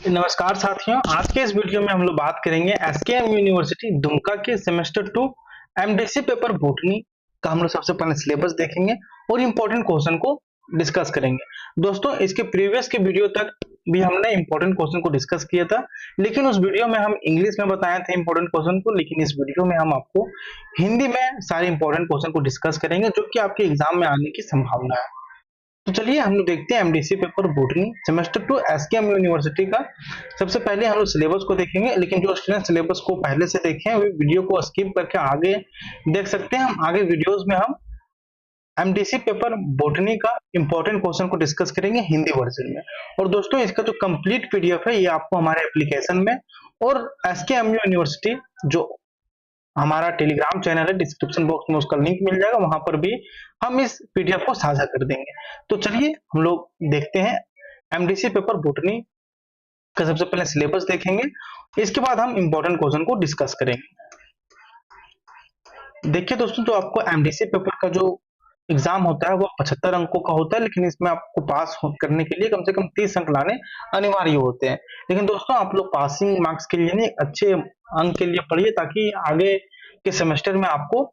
नमस्कार साथियों, आज के इस वीडियो में हम लोग बात करेंगे एसकेएम यूनिवर्सिटी दुमका के सेमेस्टर 2 एमडीसी पेपर बॉटनी का हम लोग सबसे पहले सिलेबस देखेंगे और इम्पोर्टेंट क्वेश्चन को डिस्कस करेंगे। दोस्तों, इसके प्रीवियस के वीडियो तक भी हमने इम्पोर्टेंट क्वेश्चन को डिस्कस किया था, लेकिन उस वीडियो में हम इंग्लिश में बताए थे इम्पोर्टेंट क्वेश्चन को, लेकिन इस वीडियो में हम आपको हिंदी में सारे इम्पोर्टेंट क्वेश्चन को डिस्कस करेंगे जो कि आपके एग्जाम में आने की संभावना है। तो चलिए हम लोग देखते हैं MDC paper botany semester 2 SKM university का। सबसे पहले हम लोग सिलेबस को देखेंगे, लेकिन जो स्टूडेंट सिलेबस को पहले से देखे हैं वे वीडियो को स्किप करके आगे देख सकते हैं। हम आगे वीडियोस में हम एमडीसी पेपर बॉटनी का इंपॉर्टेंट क्वेश्चन को डिस्कस करेंगे हिंदी वर्जन में। और दोस्तों, इसका जो कंप्लीट पीडीएफ है ये आपको हमारे एप्लीकेशन में और एसकेएम यूनिवर्सिटी जो हमारा टेलीग्राम चैनल है, डिस्क्रिप्शन बॉक्स में उसका लिंक मिल जाएगा, वहां पर भी हम इस पीडीएफ को साझा कर देंगे। तो चलिए हम लोग देखते हैं एमडीसी पेपर बॉटनी का सबसे पहले सिलेबस देखेंगे, इसके बाद हम इंपॉर्टेंट क्वेश्चन को डिस्कस करेंगे। देखिए दोस्तों, जो आपको एमडीसी पेपर का जो एग्जाम होता है वो 75 अंकों का होता है, लेकिन इसमें आपको पास करने के लिए कम से कम 30 अंक लाने अनिवार्य होते हैं। लेकिन दोस्तों, आप लोग पासिंग मार्क्स के लिए नहीं, अच्छे अंक के लिए पढ़िए ताकि आगे के सेमेस्टर में आपको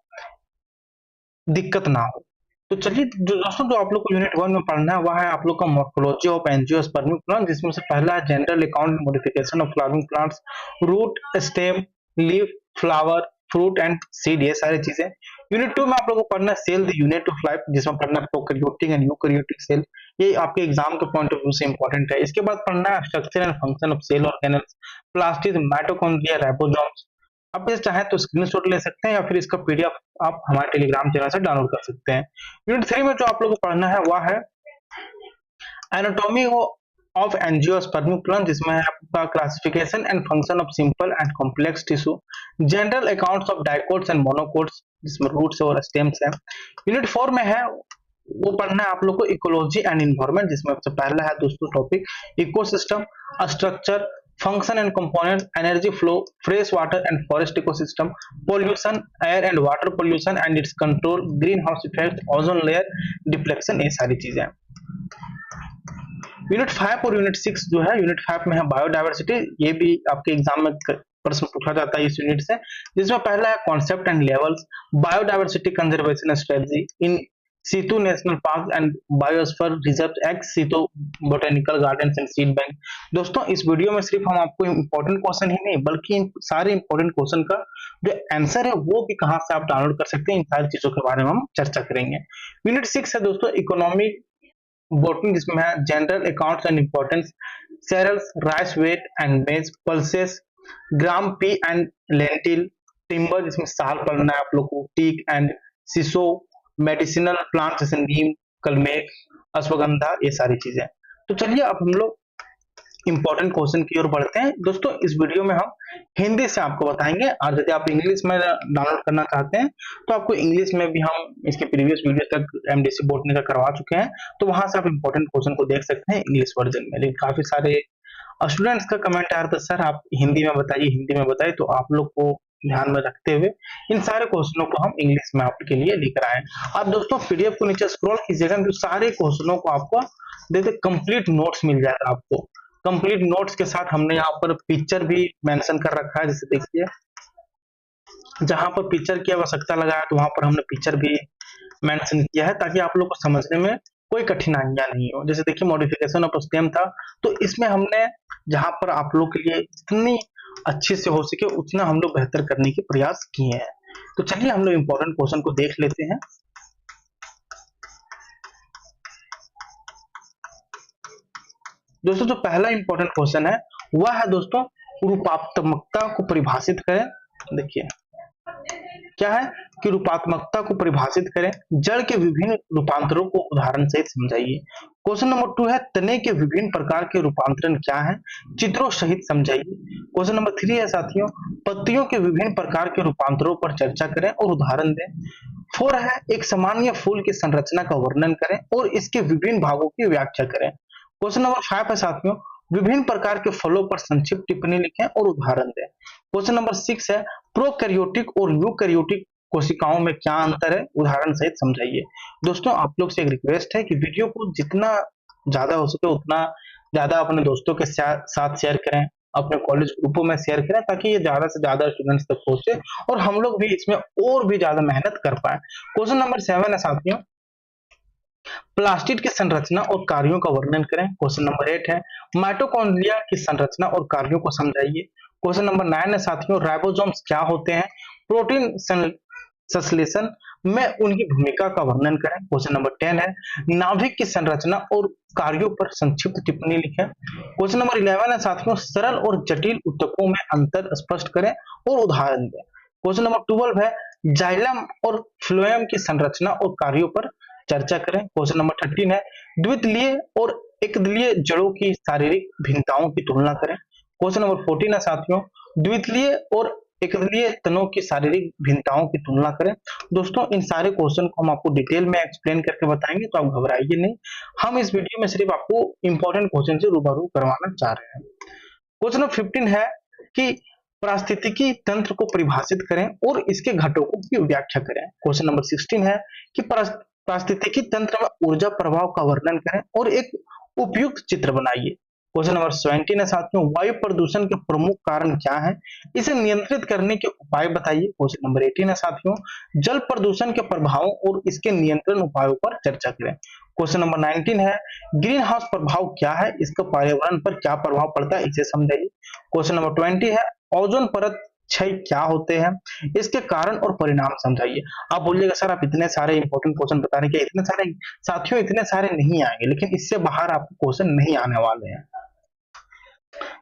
दिक्कत ना हो। तो चलिए दोस्तों, जो आप लोग को यूनिट 1 में पढ़ना है वह है आप लोग का मॉर्फोलॉजी ऑफ एंजियोस्पर्मिक प्लांट, जिसमें से पहला है general account modification of flowering plants, root, stem, leaf, flower, fruit and seed, ये सारी चीजें। यूनिट 2 में आप लोगों को पढ़ना है cell the unit of life, जिसमें पढ़ना है प्रोकैरियोटिक एंड यूकैरियोटिक सेल, ये आपके एग्जाम के पॉइंट ऑफ व्यू से इंपॉर्टेंट है। इसके बाद पढ़ना है structure and function of cell organelles, plastid, mitochondria, ribosomes. आप इस चाहे तो स्क्रीनशॉट ले सकते हैं या फिर इसका पीडीएफ आप हमारे टेलीग्राम चैनल से डाउनलोड कर सकते हैं। यूनिट 3 में जो आप लोगों को पढ़ना है वह है एनाटॉमी ऑफ एंजियोस्पर्मिक प्लांट, जिसमें है आपका classification and function of simple and complex tissue, general accounts of dicots and monocots, जिसमें रूट्स और स्टेम्स हैं। यूनिट 4 में है वो पढ़ना है आप लोग को इकोलॉजी एंड इन्वायरमेंट, जिसमें सबसे पहला है दोस्तों topic ecosystem, structure, function and component, energy flow, fresh water and forest ecosystem, pollution, air and water pollution and it's control, green house effect, ozone layer deflection, ये सारी चीजें। यूनिट 5 और unit 6 जो है, यूनिट 5 में है बायोडायवर्सिटी, ये भी आपके एग्जाम में प्रश्न पूछा जाता है इस यूनिट से, जिसमें पहला है concept and levels, biodiversity conservation strategy in Situ national park and biosphere reserve, x Situ botanical garden and seed bank. दोस्तों, इस वीडियो में सिर्फ हम आपको इंपॉर्टेंट क्वेश्चन ही नहीं बल्कि इन सारे इंपॉर्टेंट क्वेश्चन का जो आंसर है वो भी कहां से आप डाउनलोड कर सकते हैं, इन सारी चीजों के बारे में हम चर्चा करेंगे। यूनिट 6 है दोस्तों इकोनॉमी बॉटनी, जिसमें है general accounts and importance, cereals, rice wheat and maize, pulses, gram pea and lentil, timber, जिसमें साल पढ़ना है आप लोग को, teak and sissoo, medicinal plant जैसे नीम, कलमेघ, अश्वगंधा, ये सारी चीजें। तो चलिए अब हम लोग इंपॉर्टेंट क्वेश्चन की ओर बढ़ते हैं। दोस्तों, इस वीडियो में हम हिंदी से आपको बताएंगे, और यदि आप इंग्लिश में डाउनलोड करना चाहते हैं तो आपको इंग्लिश में भी हम इसके प्रीवियस वीडियो तक एमडीसी बॉटनी का करवा चुके हैं, तो वहां से आप इंपॉर्टेंट क्वेश्चन को देख सकते हैं इंग्लिश वर्जन में। लेकिन काफी सारे स्टूडेंट्स का कमेंट आ रहा था, सर आप हिंदी में बताइए, हिंदी में बताइए, तो आप लोग को ध्यान में रखते हुए इन सारे क्वेश्चनों को हम इंग्लिश में आपके लिए लेकर आए। आप दोस्तों पीडीएफ को नीचे स्क्रॉल कीजिएगा तो सारे क्वेश्चनों को आपको देखिए कंप्लीट नोट्स मिल जाएगा। आपको कंप्लीट नोट्स के साथ हमने यहाँ पर पिक्चर भी मेंशन कर रखा है, जैसे देखिए जहां पर पिक्चर की आवश्यकता लगा है तो वहां पर हमने पिक्चर भी मेंशन किया है ताकि आप लोग को समझने में कोई कठिनाइयां नहीं हो। जैसे देखिए मॉडिफिकेशन ऑफ स्टेम था, तो इसमें हमने जहां पर आप लोग के लिए जितनी अच्छे से हो सके उतना हम लोग बेहतर करने के प्रयास किए हैं। तो चलिए हम लोग इंपॉर्टेंट क्वेश्चन को देख लेते हैं। दोस्तों, जो पहला इंपॉर्टेंट क्वेश्चन है वह है दोस्तों रूपात्मकता को परिभाषित करें। देखिए क्या है कि रूपात्मकता को परिभाषित करें, जड़ के विभिन्न रूपांतरों को उदाहरण सहित समझाइए। क्वेश्चन नंबर 2 है तने के विभिन्न प्रकार के रूपांतरण क्या है, चित्रों सहित समझाइए। क्वेश्चन नंबर 3 है साथियों पत्तियों के विभिन्न प्रकार के रूपांतरों पर चर्चा करें और उदाहरण दें। 4 है एक सामान्य फूल की संरचना का वर्णन करें और इसके विभिन्न भागों की व्याख्या करें। क्वेश्चन नंबर 5 है साथियों विभिन्न प्रकार के फलों पर संक्षिप्त टिप्पणी लिखें और उदाहरण दें। क्वेश्चन नंबर 6 है प्रोकैरियोटिक और यूकैरियोटिक कोशिकाओं में क्या अंतर है, उदाहरण सहित समझाइए। दोस्तों, आप लोग से एक रिक्वेस्ट है कि वीडियो को जितना ज्यादा हो सके उतना ज्यादा अपने दोस्तों के साथ शेयर करें, अपने कॉलेज ग्रुपों में शेयर करें, ताकि ये ज्यादा से ज्यादा स्टूडेंट्स तक पहुंचे और हम लोग भी इसमें और भी ज्यादा मेहनत कर पाए। क्वेश्चन नंबर 7 है साथियों, प्लास्टिड की संरचना और कार्यों का वर्णन करें। क्वेश्चन नंबर 8 है, माइटोकॉन्ड्रिया की संरचना और कार्यों को समझाइए। क्वेश्चन नंबर 9 है साथियों, राइबोसोम्स क्या होते हैं, प्रोटीन संश्लेषण में उनकी भूमिका का वर्णन करें। क्वेश्चन नंबर 10 है, नाभिक की संरचना और कार्यों पर संक्षिप्त टिप्पणी लिखें। क्वेश्चन नंबर 11 है साथियों, सरल और जटिल ऊतकों में अंतर स्पष्ट करें और उदाहरण दें। क्वेश्चन नंबर 12 है, जाइलम और फ्लोएम की संरचना और कार्यों पर चर्चा करें। क्वेश्चन नंबर 13 है, द्वितलीय और एकदलीय जड़ों की शारीरिक भिन्नताओं की तुलना करें। क्वेश्चन नंबर 14 है साथियों, द्वितलीय और एकदलीय तनों की शारीरिक भिन्नताओं की तुलना करें। दोस्तों इन सारे क्वेश्चन को हम आपको डिटेल में एक्सप्लेन करके बताएंगे, तो आप घबराइए नहीं। हम इस वीडियो में सिर्फ आपको इंपॉर्टेंट क्वेश्चन से रूबरू करवाना चाह रहे हैं। क्वेश्चन नंबर 15 है कि पारिस्थितिकी तंत्र को परिभाषित करें और इसके घटकों की व्याख्या करें। क्वेश्चन नंबर 16 है कि पारिस्थितिकी तंत्र में ऊर्जा प्रभाव का वर्णन करें और एक उपयुक्त चित्र बनाइए। क्वेश्चन नंबर 17 है साथियों, वायु प्रदूषण के प्रमुख कारण क्या है, इसे नियंत्रित करने के उपाय बताइए। क्वेश्चन नंबर 18 है साथियों, जल प्रदूषण के प्रभावों और इसके नियंत्रण उपायों पर चर्चा करें। क्वेश्चन नंबर 19 है, ग्रीन हाउस प्रभाव क्या है, इसका पर्यावरण पर क्या प्रभाव पड़ता है, इसे समझाइए। क्वेश्चन नंबर 20 है, ओजोन परत क्षय क्या होते हैं, इसके कारण और परिणाम समझाइए। आप बोलिएगा सर आप इतने सारे इंपॉर्टेंट क्वेश्चन बता रहे हैं, इतने सारे साथियों इतने सारे नहीं आएंगे, लेकिन इससे बाहर आपको क्वेश्चन नहीं आने वाले हैं।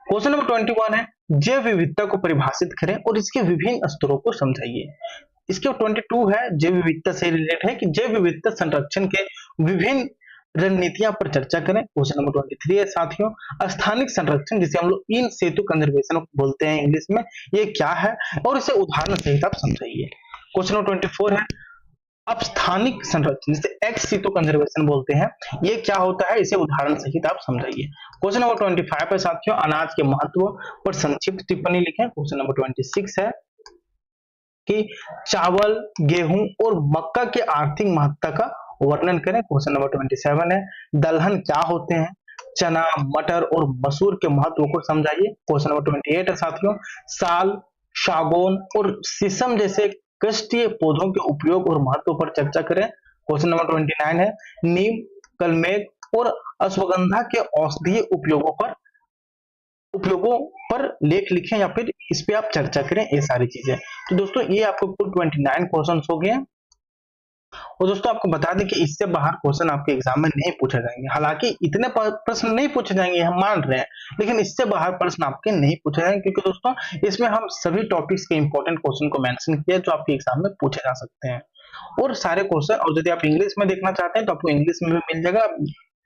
क्वेश्चन नंबर 21 है, जैव विविधता को परिभाषित करें और इसके विभिन्न स्तरों को समझाइए। इसके 22 है, जैव विविधता से रिलेटेड है कि जैव विविधता संरक्षण के विभिन्न रणनीतियां पर चर्चा करें। क्वेश्चन नंबर 23 है साथियों, स्थानिक संरक्षण जिसे हम लोग इन सेतु कंजर्वेशन बोलते हैं इंग्लिश में, ये क्या है और इसे उदाहरण सहित आप समझाइए। क्वेश्चन नंबर 24 है, अब स्थानिक संरक्षण जिसे एक्स सीटो कंजर्वेशन बोलते हैं, ये क्या होता है, इसे उदाहरण सहित आप समझाइए। क्वेश्चन नंबर 25 है साथियों, अनाज के महत्व पर संक्षिप्त टिप्पणी लिखें। क्वेश्चन नंबर 26 है कि चावल, गेहूं और मक्का के आर्थिक महत्ता का वर्णन करें। क्वेश्चन नंबर 27 है, दलहन क्या होते हैं, चना, मटर और मसूर के महत्व को समझाइए। क्वेश्चन नंबर 28 है साथियों, साल, सागौन और शीशम जैसे काष्ठीय पौधों के उपयोग और महत्व पर चर्चा करें। क्वेश्चन नंबर 29 है, नीम, कलमेघ और अश्वगंधा के औषधीय उपयोगों पर लेख लिखें या फिर इस पे आप चर्चा करें, ये सारी चीजें। तो दोस्तों ये आपको कुल 29 क्वेश्चन हो गए। और दोस्तों आपको बता दें कि इससे बाहर क्वेश्चन आपके एग्जाम में नहीं पूछे जाएंगे। हालांकि इतने प्रश्न नहीं पूछे जाएंगे हम मान रहे हैं, लेकिन इससे बाहर प्रश्न आपके नहीं पूछे जाएंगे, क्योंकि दोस्तों इसमें हम सभी टॉपिक्स के इंपॉर्टेंट क्वेश्चन को मेंशन किया जो आपके एग्जाम में पूछे जा सकते हैं। और सारे क्वेश्चन, और यदि आप इंग्लिश में देखना चाहते हैं तो आपको इंग्लिश में भी मिल जाएगा,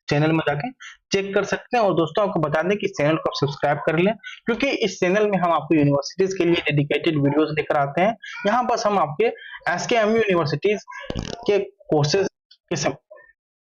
चैनल में जाके चेक कर सकते हैं। और दोस्तों आपको बता दें कि इस चैनल को आप सब्सक्राइब कर लें, क्योंकि इस चैनल में हम आपको यूनिवर्सिटीज के लिए डेडिकेटेड वीडियोस लेकर आते हैं। यहाँ बस हम आपके एसकेएमयू यूनिवर्सिटीज के कोर्सेज के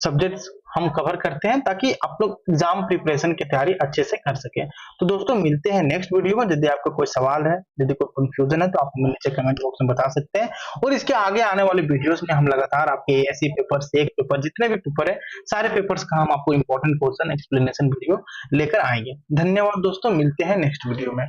सब्जेक्ट्स हम कवर करते हैं, ताकि आप लोग एग्जाम प्रिपरेशन की तैयारी अच्छे से कर सकें। तो दोस्तों मिलते हैं नेक्स्ट वीडियो में। यदि आपका कोई सवाल है, यदि कोई कंफ्यूजन है, तो आप हमें नीचे कमेंट बॉक्स में बता सकते हैं। और इसके आगे आने वाले वीडियोस में हम लगातार आपके एएससी पेपर, एक पेपर, जितने भी पेपर है, सारे पेपर्स का हम आपको इंपॉर्टेंट क्वेश्चन एक्सप्लेनेशन वीडियो लेकर आएंगे। धन्यवाद दोस्तों, मिलते हैं नेक्स्ट वीडियो में।